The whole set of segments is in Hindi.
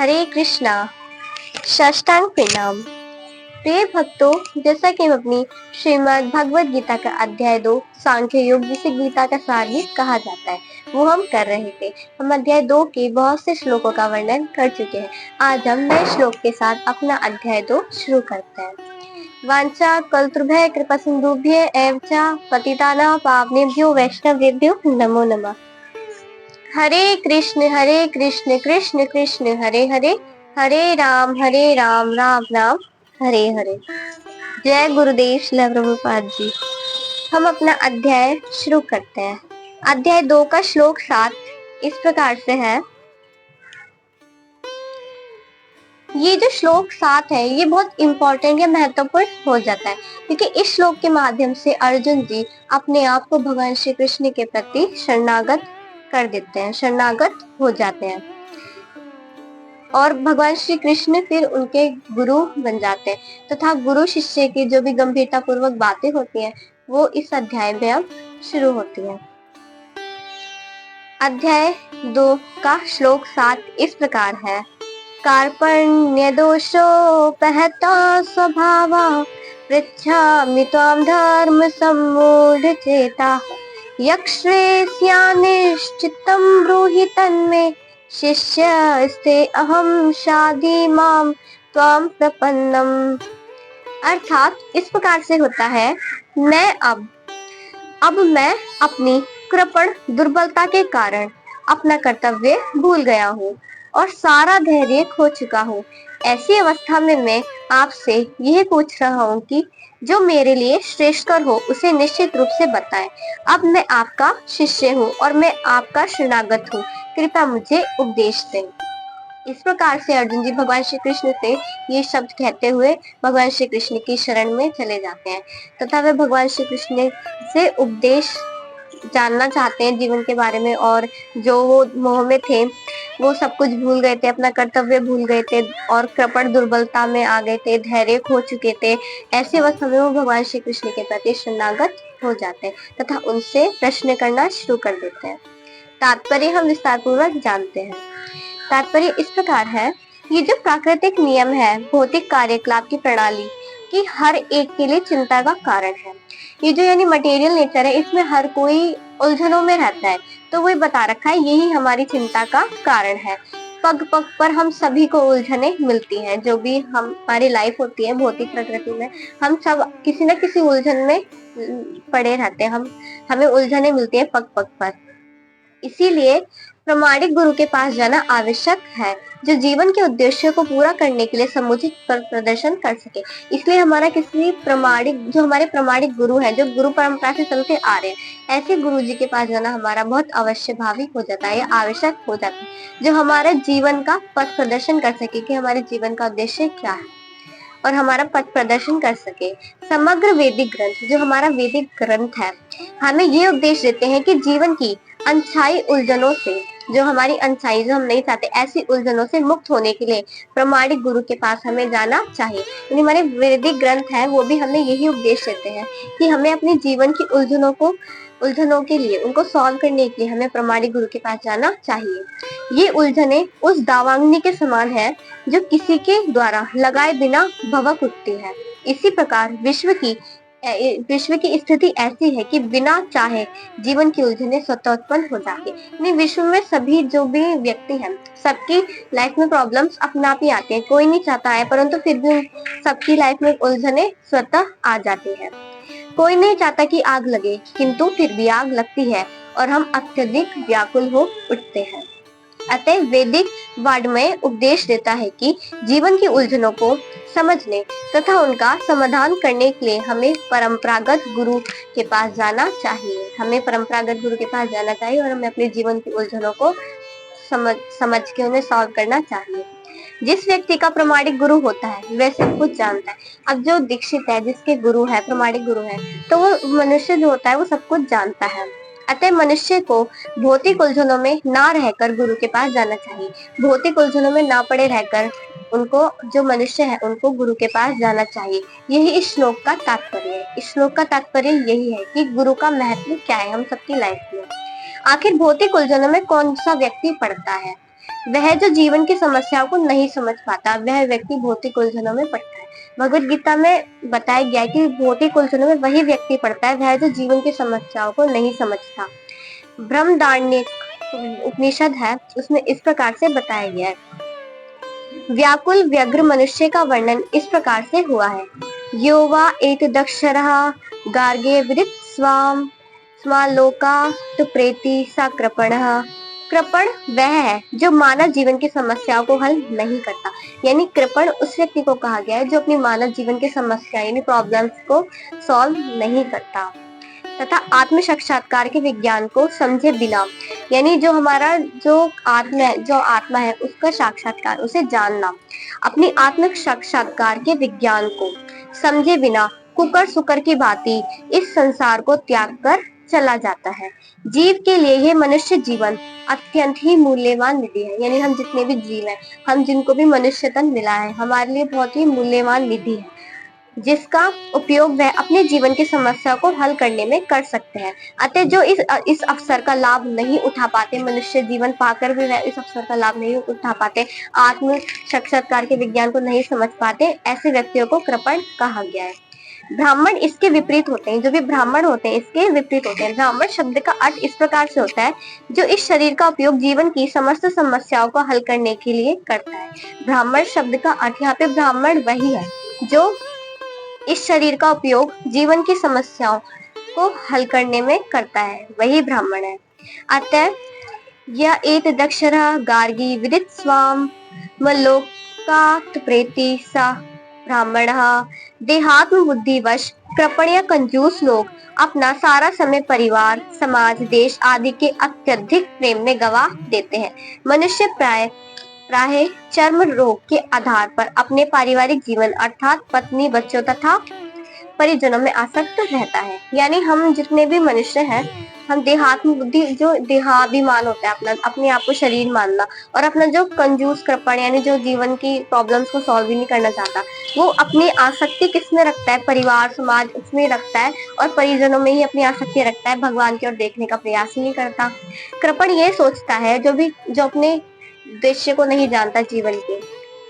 हरे कृष्णा। साष्टांग प्रणाम। प्रिय भक्तों, जैसा कि हम अपनी श्रीमद् भगवद गीता का अध्याय 2 सांख्य योग, जिसे गीता का सार भी कहा जाता है, वो हम कर रहे थे। हम अध्याय 2 के बहुत से श्लोकों का वर्णन कर चुके हैं। आज हम नए श्लोक के साथ अपना अध्याय 2 शुरू करते हैं। वांछा कल्पतरुभ्यः कृपा सिन्धुभ्यः एव च पतितानां पावनेभ्यो वैष्णवेभ्यो नमो नमः। हरे कृष्ण कृष्ण कृष्ण हरे हरे, हरे राम राम राम हरे हरे। जय गुरुदेव श्रील प्रभुपाद जी। हम अपना अध्याय शुरू करते हैं। अध्याय 2 का श्लोक 7 इस प्रकार से है। ये जो श्लोक 7 है, ये बहुत इंपॉर्टेंट या महत्वपूर्ण हो जाता है, क्योंकि इस श्लोक के माध्यम से अर्जुन जी अपने आप को भगवान श्री कृष्ण के प्रति शरणागत कर देते हैं, शरणागत हो जाते हैं और भगवान श्री कृष्ण फिर उनके गुरु बन जाते हैं तथा गुरु शिष्य की जो भी गंभीरता पूर्वक बातें होती हैं, वो इस अध्याय में अब शुरू होती हैं। अध्याय 2 का श्लोक 7 इस प्रकार है। कार्पण्य दोषोपहता स्वभावा पृच्छामि त्वां धर्म सम्मूढ़ चेता यक्ष्वेष्यानिश्चितं ब्रूहि तन्मे शिष्यस्ते अहम शाधि माम त्वां प्रपन्नम। अर्थात इस प्रकार से होता है, मैं अब मैं अपनी कृपण दुर्बलता के कारण अपना कर्तव्य भूल गया हूँ और सारा धैर्य खो चुका हूँ। ऐसी अवस्था में मैं आपसे यह पूछ रहा हूँ कि जो मेरे लिए श्रेष्ठकर हो उसे निश्चित रूप से बताएं। अब मैं आपका शिष्य हूँ और मैं आपका शरणागत हूँ, कृपया मुझे उपदेश दें। इस प्रकार से अर्जुन जी भगवान श्री कृष्ण से ये शब्द कहते हुए भगवान श्री कृष्ण की शरण में चले जाते हैं तथा वे भगवान श्री कृष्ण से उपदेश जानना चाहते हैं जीवन के बारे में, और जो वो मोह में थे वो सब कुछ भूल गए थे, अपना कर्तव्य भूल गए थे और कृपण दुर्बलता में आ गए थे, धैर्य खो चुके थे। ऐसे अवस्था में वो भगवान श्री कृष्ण के प्रति शरणागत हो जाते हैं तथा उनसे प्रश्न करना शुरू कर देते हैं। तात्पर्य हम विस्तार पूर्वक जानते हैं। तात्पर्य इस प्रकार है, ये जो प्राकृतिक नियम है, भौतिक कार्यकलाप की प्रणाली की हर एक के लिए चिंता का कारण है। ये जो यानी मटेरियल नेचर है, इसमें हर कोई उलझनों में रहता है, तो वही बता रखा है, यही हमारी चिंता का कारण है। पग पग पर हम सभी को उलझने मिलती हैं। जो भी हमारी लाइफ होती है भौतिक प्रकृति में, हम सब किसी न किसी उलझन में पड़े रहते हैं। हमें उलझने मिलती है पग पग पर। इसीलिए प्रामाणिक गुरु के पास जाना आवश्यक है, जो जीवन के उद्देश्यों को पूरा करने के लिए समुचित प्रदर्शन कर सके। इसलिए हमारा किसी प्रामाणिक, जो हमारे प्रामाणिक गुरु हैं, जो गुरु परंपरा से चलते आ रहे हैं, ऐसे गुरु जी के पास जाना हमारा बहुत अवश्य भावी हो जाता है या आवश्यक हो जाता है, जो हमारे जीवन का पथ प्रदर्शन कर सके कि हमारे जीवन का उद्देश्य क्या है और हमारा पथ प्रदर्शन कर सके। समग्र वैदिक ग्रंथ, जो हमारा वैदिक ग्रंथ है, हमें ये उपदेश देते हैं कि जीवन की अनछाई उलझनों से, जो हमारी अनछाई, जो हम नहीं चाहते, ऐसी उलझनों से मुक्त होने के लिए प्रामाणिक गुरु के पास हमें जाना चाहिए। यानी हमारे वैदिक ग्रंथ है, वो भी हमें यही उपदेश देते हैं कि हमें अपने जीवन की उलझनों के लिए, उनको सॉल्व करने के लिए हमें प्रामाणिक गुरु के पास जाना चाहिए। ये उलझने उस दावाग्नि के समान है जो किसी के द्वारा लगाए बिना भभक उठती है। इसी प्रकार विश्व की स्थिति ऐसी है कि बिना चाहे जीवन की उलझने स्वतः उत्पन्न हो जाती है। विश्व में सभी जो भी व्यक्ति हैं, सबकी लाइफ में प्रॉब्लम्स अपने आप ही आते हैं, कोई नहीं चाहता है, परंतु फिर भी सबकी लाइफ में उलझने स्वतः आ जाती है। कोई नहीं चाहता कि आग लगे, किंतु फिर भी आग लगती है और हम अत्यधिक व्याकुल हो उठते हैं। अतः वैदिक वाङ्मय उपदेश देता है कि जीवन की उलझनों को समझने तथा उनका समाधान करने के लिए हमें परंपरागत गुरु के पास जाना चाहिए। और हमें अपने जीवन की उलझनों को समझ के उन्हें सॉल्व करना चाहिए। जिस व्यक्ति का प्रामाणिक गुरु होता है वह सब कुछ जानता है। अब जो दीक्षित है, जिसके गुरु है, प्रामाणिक गुरु है, तो वो मनुष्य जो होता है वो सब कुछ जानता है। अतः मनुष्य को भौतिक उलझनों में ना रहकर गुरु के पास जाना चाहिए। भौतिक उलझनों में ना पड़े रहकर उनको, जो मनुष्य है, उनको गुरु के पास जाना चाहिए। यही इस श्लोक का तात्पर्य है। इस श्लोक का तात्पर्य यही है कि गुरु का महत्व क्या है हम सबकी लाइफ में। आखिर भौतिक उलझनों में कौन सा व्यक्ति पड़ता है? वह जो जीवन की समस्याओं को नहीं समझ पाता, वह व्यक्ति भौतिक उलझनों में पड़ता है। भगवत गीता में बताया गया है कि भौतिक उलझनों में वही व्यक्ति पड़ता है, वह जो जीवन की समस्याओं को नहीं समझता। ब्रह्मदारण्यक उपनिषद है, उसमें इस प्रकार से बताया गया है। व्याकुल व्यग्र मनुष्य का वर्णन इस प्रकार से हुआ है। यो वा एतदक्षरः गार्गे विदित स्वाम स्वालोका तु प्रेति सा कृपणः। कृपण वह है जो मानव जीवन की समस्याओं को हल नहीं करता, यानी कृपण उस व्यक्ति को कहा गया है जो अपनी मानव जीवन की समस्या यानी प्रॉब्लम्स को सॉल्व नहीं करता तथा आत्म साक्षात्कार के विज्ञान को समझे बिना, यानी जो हमारा जो आत्मा है उसका साक्षात्कार, उसे जानना, अपनी आत्म साक्षात्कार के विज्ञान को समझे बिना कुकर सुकर की भांति इस संसार को त्याग कर चला जाता है। जीव के लिए यह मनुष्य जीवन अत्यंत ही मूल्यवान निधि है, यानी हम जितने भी जीव हैं, हम जिनको भी मनुष्य तन मिला है, हमारे लिए बहुत ही मूल्यवान निधि है, जिसका उपयोग वह अपने जीवन की समस्या को हल करने में कर सकते हैं। अतः जो इस अवसर का लाभ नहीं उठा पाते, मनुष्य जीवन पाकर भी वह इस अवसर का लाभ नहीं उठा पाते, आत्म साक्षात्कार के विज्ञान को नहीं समझ पाते, ऐसे व्यक्तियों को कृपण कहा गया है। ब्राह्मण इसके विपरीत होते हैं, जो भी ब्राह्मण होते हैं इसके विपरीत होते हैं। ब्राह्मण शब्द का अर्थ इस प्रकार से होता है, जो इस शरीर का उपयोग जीवन की समस्त समस्याओं को हल करने के लिए करता है। ब्राह्मण शब्द का अर्थ यहाँ पे ब्राह्मण वही है जो इस शरीर का उपयोग जीवन की समस्याओं को हल करने में करता है, वही ब्राह्मण है। अतः यह एतदक्षरः गार्गी विदित स्वाम मल्लोकात् प्रेति सा ब्राह्मणः। देहात्म बुद्धिवश कृपण या कंजूस लोग अपना सारा समय परिवार, समाज, देश आदि के अत्यधिक प्रेम में गवा देते हैं। मनुष्य प्राय चर्म रोग के आधार पर अपने पारिवारिक जीवन अर्थात पत्नी, बच्चों तथा परिजनों में आसक्त रहता है। यानी हम जितने भी मनुष्य हैं, हम देहात्म बुद्धि, जो देहाभिमान होता है अपना, अपने आप को शरीर मानना, और अपना जो कंजूस कृपण यानी जो जीवन की प्रॉब्लम्स को सॉल्व ही नहीं करना चाहता, वो अपनी आसक्ति किसमें रखता है? परिवार, समाज, उसमें रखता है, और परिजनों में ही अपनी आसक्ति रखता है, भगवान की ओर देखने का प्रयास ही नहीं करता। कृपण ये सोचता है, जो अपने उद्देश्य को नहीं जानता जीवन के,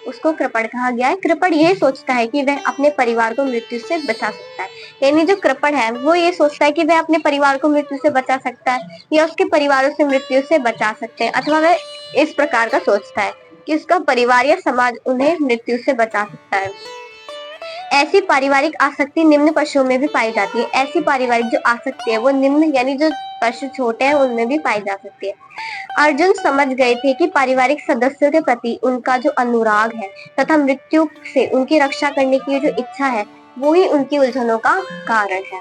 उसको कृपण कहा गया है। कृपण यह सोचता है कि वह अपने परिवार को मृत्यु से बचा सकता है, यानी जो कृपण है वो ये सोचता है कि वह अपने परिवार को मृत्यु से बचा सकता है, या उसके परिवारों से मृत्यु से बचा सकते हैं, अथवा वह इस प्रकार का सोचता है कि उसका परिवार या समाज उन्हें मृत्यु से बचा सकता है। ऐसी पारिवारिक आसक्ति निम्न पशुओं में भी पाई जाती है। ऐसी पारिवारिक जो आसक्ति है वो निम्न यानी जो पशु छोटे हैं उनमें भी पाई जा सकती है। अर्जुन समझ गए थे कि पारिवारिक सदस्यों के प्रति उनका जो अनुराग है तथा मृत्यु से उनकी रक्षा करने की जो इच्छा है, वो ही उनकी उलझनों का कारण है।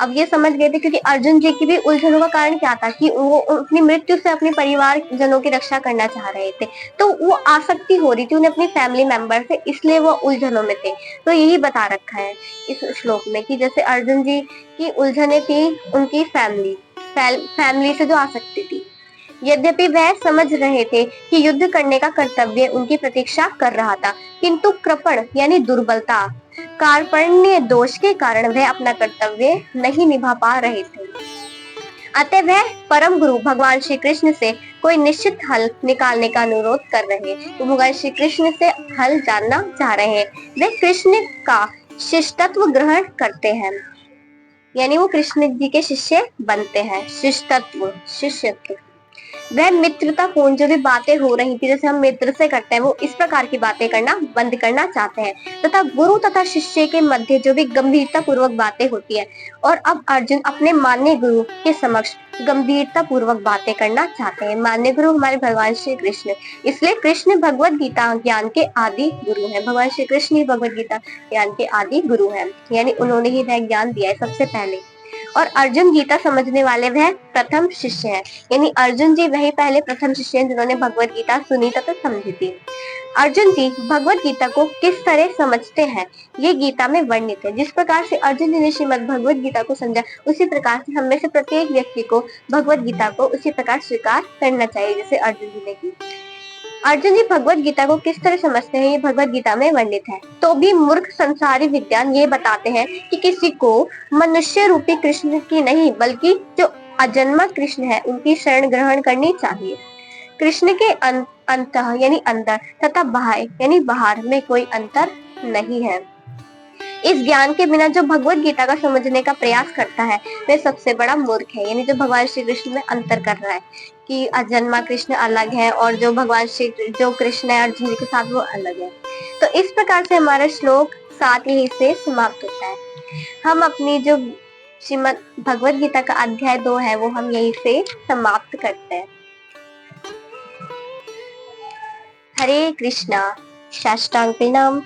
अब ये समझ गए थे, क्योंकि अर्जुन जी की भी उलझनों का कारण क्या था कि वो अपनी मृत्यु से अपने परिवार जनों की रक्षा करना चाह रहे थे, तो वो आसक्ति हो रही थी उन्हें अपनी फैमिली मेंबर से, इसलिए वो उलझनों में थे। तो यही बता रखा है इस श्लोक में कि जैसे अर्जुन जी की उलझने थी उनकी फैमिली से जो आसक्ति थी। यद्यपि वह समझ रहे थे कि युद्ध करने का कर्तव्य उनकी प्रतीक्षा कर रहा था, किंतु कृपण यानी दुर्बलता, कार्पण्य दोष के कारण वह अपना कर्तव्य नहीं निभा पा रहे थे। अतः वह परम गुरु भगवान श्री कृष्ण से कोई निश्चित हल निकालने का अनुरोध कर रहे हैं। तो भगवान श्री कृष्ण से हल जानना चाह रहे हैं। वे कृष्ण का शिष्यत्व ग्रहण करते हैं, यानी वो कृष्ण जी के शिष्य बनते हैं। शिष्यत्व वह मित्रतापूर्ण जो भी बातें हो रही थी, जैसे हम मित्र से करते हैं, वो इस प्रकार की बातें करना बंद करना चाहते हैं, तथा गुरु तथा शिष्य के मध्य जो भी गंभीरता पूर्वक बातें होती है, और अब अर्जुन अपने मान्य गुरु के समक्ष गंभीरता पूर्वक बातें करना चाहते हैं। मान्य गुरु हमारे भगवान श्री कृष्ण, इसलिए कृष्ण भगवत गीता ज्ञान के आदि गुरु है। भगवान श्री कृष्ण ही भगवत गीता ज्ञान के आदि गुरु है, यानी उन्होंने ही वह ज्ञान दिया है सबसे पहले। और अर्जुन गीता समझने वाले वह प्रथम शिष्य है, यानी अर्जुन जी वही पहले प्रथम शिष्य हैं जिन्होंने भगवत गीता सुनी तथा समझी थी। अर्जुन जी भगवत गीता को किस तरह समझते हैं ये गीता में वर्णित है। जिस प्रकार से अर्जुन जी ने श्रीमद् भगवत गीता को समझा, उसी प्रकार से हम में से प्रत्येक व्यक्ति को भगवत गीता को उसी प्रकार स्वीकार करना चाहिए जैसे अर्जुन जी ने की। अर्जुन जी भगवत गीता को किस तरह समझते हैं ये भगवत गीता में वर्णित है। तो भी मूर्ख संसारी विद्वान ये बताते हैं कि किसी को मनुष्य रूपी कृष्ण की नहीं बल्कि जो अजन्मा कृष्ण है उनकी शरण ग्रहण करनी चाहिए। कृष्ण के अंतः यानी अंदर तथा बाह्य यानी बाहर में कोई अंतर नहीं है। इस ज्ञान के बिना जो भगवत गीता का समझने का प्रयास करता है वह सबसे बड़ा मूर्ख है। यानी जो भगवान श्री कृष्ण में अंतर कर रहा है कि अजन्मा कृष्ण अलग है और जो भगवान श्री जो कृष्ण है अर्जुन जी के साथ वो अलग है। तो इस प्रकार से हमारा श्लोक 7 यहीं से समाप्त होता है। हम अपनी जो श्रीमद भगवत गीता का अध्याय 2 है वो हम यहीं से समाप्त करते हैं। हरे कृष्णा। साष्टांग प्रणाम।